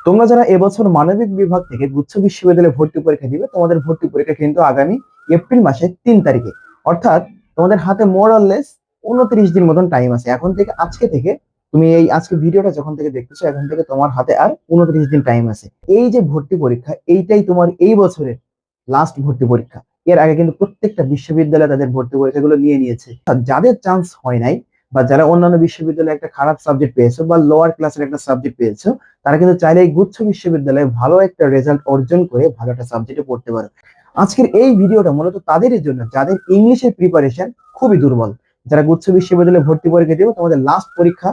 তোমরা যারা এবছর মানবিক বিভাগ থেকে গুচ্ছ বিশ্ববিদ্যালয়ে ভর্তি পরীক্ষা দিবে, তোমাদের ভর্তি পরীক্ষা কিন্তু আগামী এপ্রিল মাসের 3 তারিখে। অর্থাৎ তোমাদের হাতে মোর অর লেস 29 দিন মতন টাইম আছে। এখন থেকে, আজকে থেকে, তুমি এই আজকে ভিডিওটা যখন থেকে দেখতেছো, এখন থেকে তোমার হাতে আর 29 দিন টাইম আছে। এই যে ভর্তি পরীক্ষা, এইটাই তোমার এই বছরের লাস্ট ভর্তি পরীক্ষা। এর আগে কিন্তু প্রত্যেকটা বিশ্ববিদ্যালয় তাদের ভর্তি পরীক্ষাগুলো নিয়ে নিয়েছে। আর যাদের চান্স হয় নাই, বা যারা অন্যান্য বিশ্ববিদ্যালয়ে একটা খারাপ সাবজেক্ট পেয়েছো বা লোয়ার ক্লাসের একটা সাবজেক্ট পেয়েছো, তারা কিন্তু চাইলে এই গুচ্ছ বিশ্ববিদ্যালয়ে ভালো একটা রেজাল্ট অর্জন করে ভালো একটা সাবজেক্টে পড়তে পারো। আজকের এই ভিডিওটা মূলত তাদেরই জন্য যাদের ইংলিশের প্রিপারেশন খুবই দুর্বল। যারা গুচ্ছ বিশ্ববিদ্যালয়ে ভর্তি পরীক্ষা দেবে, তোমাদের লাস্ট পরীক্ষা,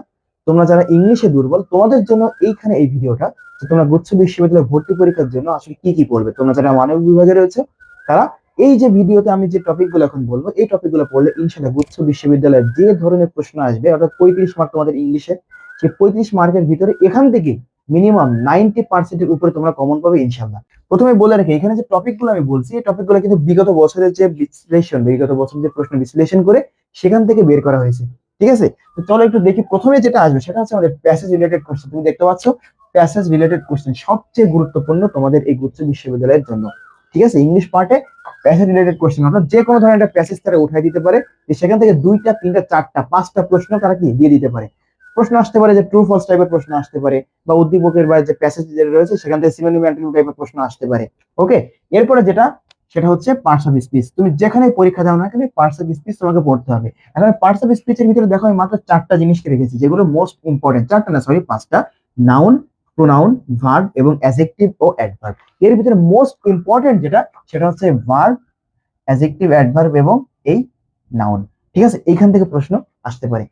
তোমরা যারা ইংলিশে দুর্বল, তোমাদের জন্য এইখানে এই ভিডিওটা, যে তোমরা গুচ্ছ বিশ্ববিদ্যালয়ে ভর্তি পরীক্ষার জন্য আসলে কি কি পড়বে। তোমরা যারা মানবিক বিভাগে রয়েছে, তারা এই যে ভিডিওতে আমি যে টপিকগুলো এখন বলবো, এই টপিকগুলো পড়লে ইনশাআল্লাহ গুচ্ছ বিশ্ববিদ্যালয়ের যে ধরনের প্রশ্ন আসবে, অর্থাৎ 35 মার্ক তোমাদের ইংলিশে, সেই 35 মার্কের ভিতরে এখান থেকে মিনিমাম 90% উপরে তোমরা কমন পাবে ইনশাআল্লাহ। প্রথমে বলে রাখি, এখানে যে টপিকগুলো আমি বলছি, এই টপিকগুলো কিন্তু বিগত বছরের যে বিশ্লেষণ, বিগত বছরের যে প্রশ্ন বিশ্লেষণ করে সেখান থেকে বের করা হয়েছে। ঠিক আছে, তো চলো একটু দেখি। প্রথমে যেটা আসবে সেটা হচ্ছে আমাদের প্যাসেজ রিলেটেড কোশ্চেন। তুমি দেখতে পাচ্ছ, প্যাসেজ রিলেটেড কোশ্চেন সবচেয়ে গুরুত্বপূর্ণ তোমাদের এই গুচ্ছ বিশ্ববিদ্যালয়ের জন্য। ঠিক আছে, ইংলিশ পার্টে প্যাসেজ রিলেটেড কোশ্চেন, অর্থাৎ যে কোনো ধরনের একটা প্যাসেজ তারা উঠাই দিতে পারে, যে সেখান থেকে 2টা 3টা 4টা 5টা প্রশ্ন তারা কি দিয়ে দিতে পারে। প্রশ্ন আসতে পারে যে ট্রু ফলস টাইপের প্রশ্ন আসতে পারে, বা উদ্দীপকের বা যে প্যাসেজ যেটা রয়েছে সেখান থেকে সিনোনিম অ্যান্টোনিম টাইপের প্রশ্ন আসতে পারে। ওকে, এরপরে যেটা, সেটা হচ্ছে পার্টস অফ স্পিচ। তুমি যেখানে পরীক্ষা দাও না কেন, পার্টস অফ স্পিচ তোমাকে পড়তে হবে। এখন পার্টস অফ স্পিচের ভিতরে দেখো, আমি মাত্র 4টা জিনিসকে রেখেছি, যেগুলো মোস্ট ইম্পর্টেন্ট। 4টা না, সরি, 5টা। নাউন, প্রোনাউন, ভার্ব এবং অ্যাডজেক্টিভ ও অ্যাডভার্ব। এর ভিতরে মোস্ট ইম্পর্টেন্ট যেটা, সেটা হচ্ছে ভার্ব, অ্যাডজেক্টিভ, অ্যাডভার্ব এবং এই নাউন। ঠিক আছে, এইখান থেকে প্রশ্ন আসতে পারে।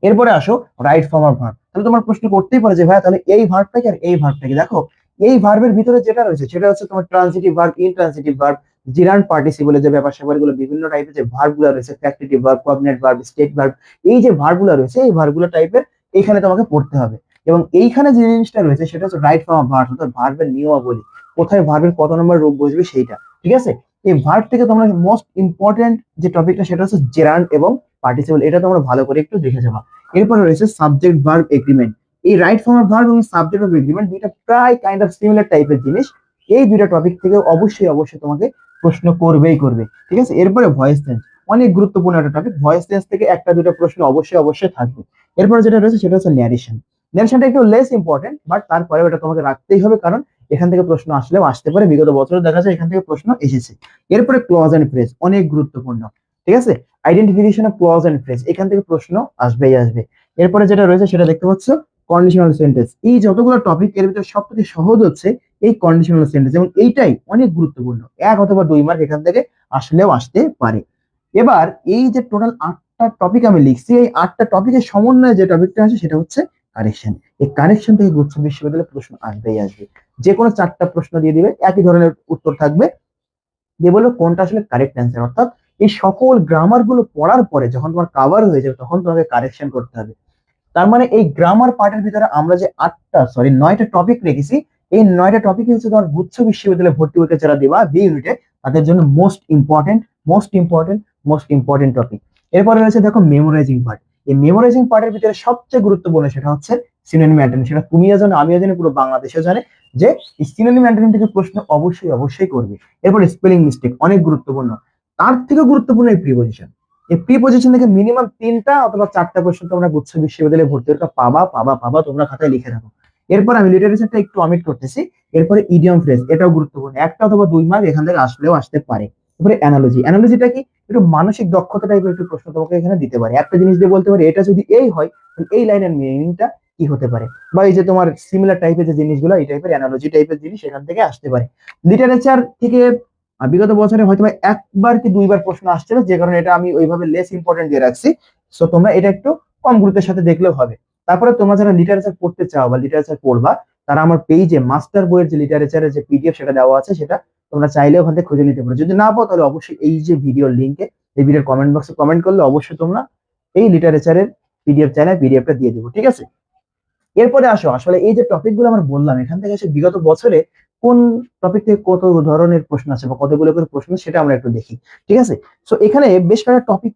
এরপরে আসো রাইট ফর্ম অফ ভার্ব। তাহলে তোমার প্রশ্ন করতেই পারে যে ভাই তাহলে এই ভার্বটাকে আর এই ভার্বটাকে, দেখো এই ভার্বের ভিতরে যেটা রয়েছে সেটা হচ্ছে তোমার transitive verb, intransitive verb, জিরান্ড participle, যে ব্যাপার স্যাপার গুলো, বিভিন্ন টাইপের যে ভার্ব গুলো রয়েছে, factitive verb, cognate verb, state verb, এই যে ভার্ব গুলো রয়েছে, এই ভার্ব গুলো টাইপের এখানে তোমাকে পড়তে হবে। এবং এইখানে যে জিনিসটা রয়েছে সেটা হচ্ছে রাইট ফর্ম অফ ভার্ব, অর্থাৎ ভার্বের নিয়মাবলী, কোথায় ভার্বের কত নম্বর রূপ বসবে সেইটা। ঠিক আছে, এই ভার্ব থেকে তোমরা মোস্ট ইম্পর্টেন্ট যে টপিকটা সেটা হচ্ছে জেরান্ড এবং পার্টিসিপল, এটা তোমরা ভালো করে একটু দেখে যাবা। এরপরে রয়েছে সাবজেক্ট ভার্ব এগ্রিমেন্ট। এই রাইট ফর্ম অফ ভার্ব এবং সাবজেক্ট ভার্ব এগ্রিমেন্ট দুইটা প্রায় কাইন্ড অফ সিমিলার টাইপের জিনিস। এই দুইটা টপিক থেকে অবশ্যই অবশ্যই তোমাকে প্রশ্ন করবেই করবে। ঠিক আছে, এরপরে ভয়েস চেঞ্জ, অনেক গুরুত্বপূর্ণ একটা টপিক। ভয়েস চেঞ্জ থেকে একটা দুটো প্রশ্ন অবশ্যই অবশ্যই থাকবে। এরপরে যেটা রয়েছে সেটা হচ্ছে ন্যারেশন। ন্যারেশনটা একটু লেস ইম্পর্টেন্ট, বাট তারপরে ওটা তোমাকে রাখতেই হবে, কারণ এখান থেকে প্রশ্ন আসলেও আসতে পারে, বিগত বছরে দেখা যায় এখান থেকে প্রশ্ন এসেছে। এরপরে ক্লজ এন্ড ফ্রেজ, অনেক গুরুত্বপূর্ণ। ঠিক আছে, identification of clause and phrase, এখান থেকে প্রশ্ন আসবেই আসবে। এরপরে যেটা রয়েছে সেটা দেখতে পাচ্ছ কন্ডিশনাল সেন্টেন্স। এই যতগুলো টপিক, এর ভিতরে সব থেকে সহজ হচ্ছে এই কন্ডিশনাল সেন্টেন্স, এবং এইটাই অনেক গুরুত্বপূর্ণ। 1 অথবা 2 মার্ক এখান থেকে আসলেও আসতে পারে। এবার এই যে টোটাল 8টা টপিক আমি লিখছি, এই 8টা টপিকের সমন্বয়ে যে টপিকটা আছে সেটা হচ্ছে কারেকশন। এই কারেকশন থেকে গুচ্ছ বিশ্ববিদ্যালয়ে প্রশ্ন আসবেই আসবে। যে কোনো 4টা প্রশ্ন দিয়ে দিবে, একই ধরনের উত্তর থাকবে, দিয়ে বলবো কোনটা আসলে কারেক্ট অ্যান্সার। অর্থাৎ এই সকল গ্রামার গুলো পড়ার পরে যখন তোমার কাভার হয়ে যাবে, তখন তোমাকে কারেকশন করতে হবে। তার মানে এই গ্রামার পার্টের ভিতরে আমরা যে 9টা টপিক রেখেছি, এই 9টা টপিক হচ্ছে তোমার গুচ্ছ বিশ্ববিদ্যালয়ে ভর্তি পরীক্ষা যারা দিবা বি ইউনিটে, তাদের জন্য most important, most important, most important topic. এরপরে রয়েছে দেখো মেমোরাইজিং পার্ট। এই মেমোরাইজিং পার্টের ভিতরে সবচেয়ে গুরুত্বপূর্ণ সেটা হচ্ছে সিনোনিম অ্যান্টোনিম। সেটা তুমিও জানো, আমিও জানি, পুরো বাংলাদেশও জানে যে সিনোনিম অ্যান্টোনিম থেকে প্রশ্ন অবশ্যই অবশ্যই করবে। এরপরে স্পেলিং মিস্টেক, অনেক গুরুত্বপূর্ণ। তার থেকে গুরুত্বপূর্ণ এই প্রিপোজিশন। এই প্রিপোজিশন থেকে মিনিমাম 3টা অথবা 4টা কোশ্চেন তোমরা গুচ্ছ বিশ্ববিদ্যালয়ে ভর্তি পরীক্ষা পাবা পাবা পাবা, তোমরা খাতায় লিখে রাখো। এরপর আমি লিটারেচারটা একটু অমিট করতেছি। এরপরে ইডিয়ম ফ্রেজ, এটাও গুরুত্বপূর্ণ, 1 অথবা 2 মার্ক এখান থেকে আসলেও আসতে পারে। এরপরে অ্যানালজি, অ্যানালজিটা কি, একটু মানসিক দক্ষতা টাইপের একটু প্রশ্ন তোমাকে এখানে দিতে পারে। একটা জিনিস দিয়ে বলতে পারে এটা যদি এই হয়, তাহলে এই লাইনের মিনিংটা কি হতে পারে, বা এই যে তোমার সিমিলার টাইপের যে জিনিসগুলো, এই টাইপের অ্যানালজি টাইপের জিনিস এখান থেকে আসতে পারে। লিটারেচার থেকে বিগত বছরে হয়তো 1 বার কি 2 বার প্রশ্ন আসছে না, যে কারণে এটা আমি ওইভাবে লেস ইম্পর্টেন্ট দিয়ে রাখছি। সো তোমরা এটা একটু কম গুরুত্বের সাথে দেখলেও হবে। তারপরে তোমরা যারা লিটারেচার পড়তে চাও বা লিটারেচার পড়বা, তারা আমার পেজে মাস্টার বইয়ের যে লিটারেচারের যে পিডিএফ সেটা দেওয়া আছে, সেটা তোমরা চাইলে ওখান থেকে খুঁজে নিতে পারো। যদি না পাও, তাহলে অবশ্যই এই যে ভিডিওর লিঙ্কে, এই ভিডিওর কমেন্ট বক্সে কমেন্ট করলে অবশ্যই তোমরা এই লিটারেচারের পিডিএফ চাইলে পিডিএফটা দিয়ে দেবো। ঠিক আছে, এরপরে আসো আসলে এই যে টপিক গুলো আমরা বললাম, এখান থেকে এসে বিগত বছরে কোন টপিক থেকে কত ধরনের প্রশ্ন আছে বা কতগুলো করে প্রশ্ন, সেটা আমরা একটু দেখি। ঠিক আছে, সো এখানে বেশ কয়েকটা টপিক,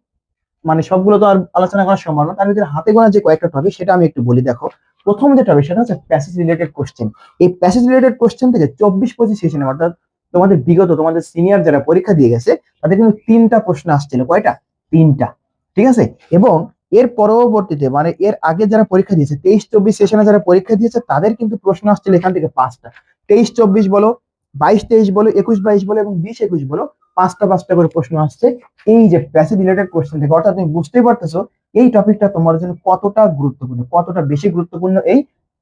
মানে সবগুলো তো আর আলোচনা করা সম্ভব না, তার ভিতরে হাতে গোনা যে কয়েকটা টপিক সেটা আমি একটু বলি। দেখো, প্রথম যে টপিক সেটা হচ্ছে প্যাসেজ রিলেটেড কোশ্চেন। এই প্যাসেজ রিলেটেড কোশ্চেন থেকে 24-25 সেশনে, অর্থাৎ তোমাদের বিগত তোমাদের সিনিয়র যারা পরীক্ষা দিয়ে গেছে তাদের কিন্তু 3টা প্রশ্ন আসছিল। কয়টা? 3টা। ঠিক আছে। এবং এর পরবর্তীতে মানে এর আগে যারা পরীক্ষা দিয়েছে 23-24 সেশনে যারা পরীক্ষা দিয়েছে তাদের কিন্তু প্রশ্ন আসছিল এখান থেকে 5টা। 23-24 বলো, 22-23 বলো, 21-22 বলো এবং 20-21 বলো, 5টা করে প্রশ্ন আসছে এই যে প্যাসেজ রিলেটেড কোশ্চেন থেকে। অর্থাৎ তুমি বুঝতেই পারতেছো এই টপিকটা তোমার জন্য কতটা গুরুত্বপূর্ণ, কতটা বেশি গুরুত্বপূর্ণ এই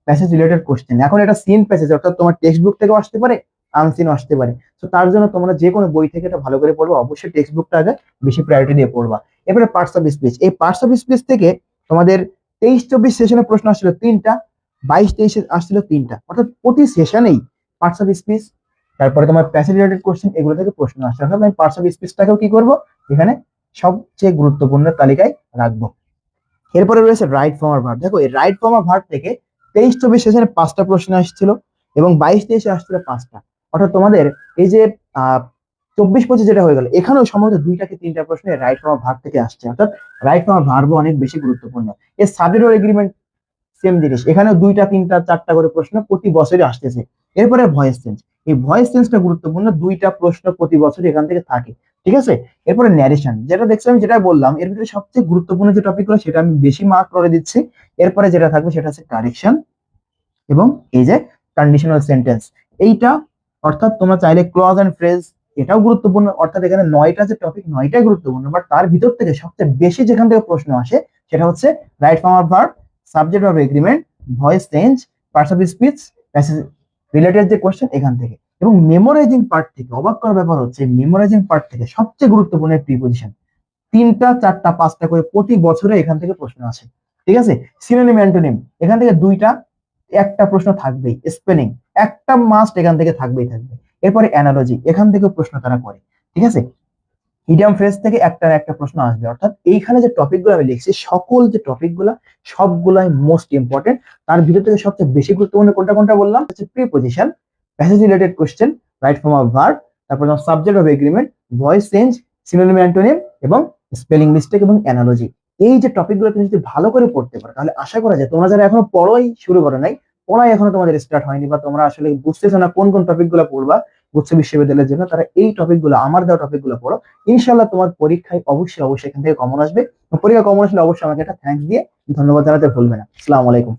প্যাসেজ রিলেটেড কোশ্চেন। এখন এটা সিন প্যাসেজ, অর্থাৎ তোমার টেক্সট বুক থেকেও আসতে পারে, আনসিনও আসতে পারে। তো তার জন্য তোমরা যে কোনো বই থেকে এটা ভালো করে পড়বা, অবশ্যই টেক্সট বুকটা আগে বেশি প্রায়োরিটি দিয়ে পড়বা। এবারে পার্টস অফ স্পিচ, এই পার্টস অফ স্পিচ থেকে তোমাদের 23-24 সেশনে প্রশ্ন আসছিল 3টা, 22-23 আসছিল 3টা, অর্থাৎ প্রতি সেশনেই পার্টস অফ স্পিচ, তারপরে তোমার প্যাসেজ রিলেটেড কোশ্চেন, এগুলো থেকে প্রশ্ন আসছে। অর্থাৎ আমি পার্টস অফ স্পিচটাকেও কি করবো এখানে সবচেয়ে গুরুত্বপূর্ণ তালিকায় রাখবো। এরপরে রয়েছে রাইট ফর্ম আর ভার্ব। দেখো এই রাইট ফর্ম আর ভার্ব থেকে 23-24 সেশনে 5টা প্রশ্ন আসছিল এবং 22-23 আসছিল 5টা। অর্থাৎ তোমাদের এই যে 24-25 যেটা হয়ে গেল, এখানেও সম্ভবত 2টা কি 3টা প্রশ্ন রাইট ফর্ম আর ভার্ব থেকে আসছে। অর্থাৎ রাইট ফর্ম আর ভার্ব অনেক বেশি গুরুত্বপূর্ণ। এর সাবজেক্ট এগ্রিমেন্ট সেম জিনিস, এখানেও 2টা 3টা 4টা করে প্রশ্ন প্রতি বছরই আসতেছে। এরপরে ভয়েস চেঞ্জ, এই ভয়েস চেঞ্জটা গুরুত্বপূর্ণ, 2টা প্রশ্ন প্রতি বছর এখান থেকে থাকে। ঠিক আছে। এরপরে ন্যারেশন, যেটা দেখছো আমি যেটা বললাম এর ভিতরে সবচেয়ে গুরুত্বপূর্ণ যে টপিক গুলো সেটা আমি বেশি মার্ক করে দিচ্ছি। এরপরে যেটা থাকবে সেটা হচ্ছে কারেকশন এবং এই যে কন্ডিশনাল সেন্টেন্স, এইটা অর্থাৎ তোমরা চাইলে ক্লজ এন্ড ফ্রেজ, এটাও গুরুত্বপূর্ণ। অর্থাৎ এখানে 9টা যে টপিক 9টাই গুরুত্বপূর্ণ, বাট তার ভিতর থেকে সবচেয়ে বেশি যেখান থেকে প্রশ্ন আসে সেটা হচ্ছে right form of verb, subject of agreement, voice change, parts of speech, passage related যে কোশ্চেন এখান থেকে। এবং মেমোরাইজিং পার্ট থেকে অবাক করার ব্যাপার হচ্ছে মেমোরাইজিং পার্ট থেকে সবচেয়ে গুরুত্বপূর্ণ প্রিপোজিশন, 3টা 4টা 5টা করে প্রতি বছরে এখান থেকে প্রশ্ন আসে। ঠিক আছে। সিনোনিম অ্যান্টোনিম, এখান থেকে 2টা, একটা প্রশ্ন থাকবেই। স্পেলিং একটা মাস্ট এখান থেকে থাকবেই থাকবে। এরপরে অ্যানালজি, এখান থেকে প্রশ্ন তারা করে। ঠিক আছে। ইডিয়াম ফ্রেজ থেকে একটা না একটা প্রশ্ন আসবে। অর্থাৎ এইখানে যে টপিকগুলো আমি লিখছি সকল যে টপিকগুলো সবগুলাই মোস্ট ইম্পর্টেন্ট। তার ভিতর থেকে সবচেয়ে বেশি গুরুত্বপূর্ণ কোনটা কোনটা বললাম হচ্ছে preposition, passage related question, right form of verb, তারপর subject of agreement, voice change, synonym antonym এবং স্পেলিং মিস্টেক এবং অ্যানালজি। এই যে টপিকগুলো তুমি যদি ভালো করে পড়তে পারো তাহলে আশা করা যায় তোমরা যারা এখনো পড়াই শুরু করো নাই, পড়াই এখনো তোমাদের স্টার্ট হয়নি বা তোমরা আসলে বুঝতেছো না কোন কোন টপিকগুলো পড়বা উচ্চ বিশ্ববিদ্যালয়ের জন্য, তারা এই টপিকগুলো আমার দেওয়া টপিকগুলো পড়ো। ইনশাল্লাহ তোমার পরীক্ষায় অবশ্যই অবশ্যই এখান থেকে কমন আসবে। পরীক্ষা কমন আসলে অবশ্যই আমাকে একটা থ্যাঙ্কস দিয়ে ধন্যবাদ জানাতে ভুলবে না। আসসালামু আলাইকুম।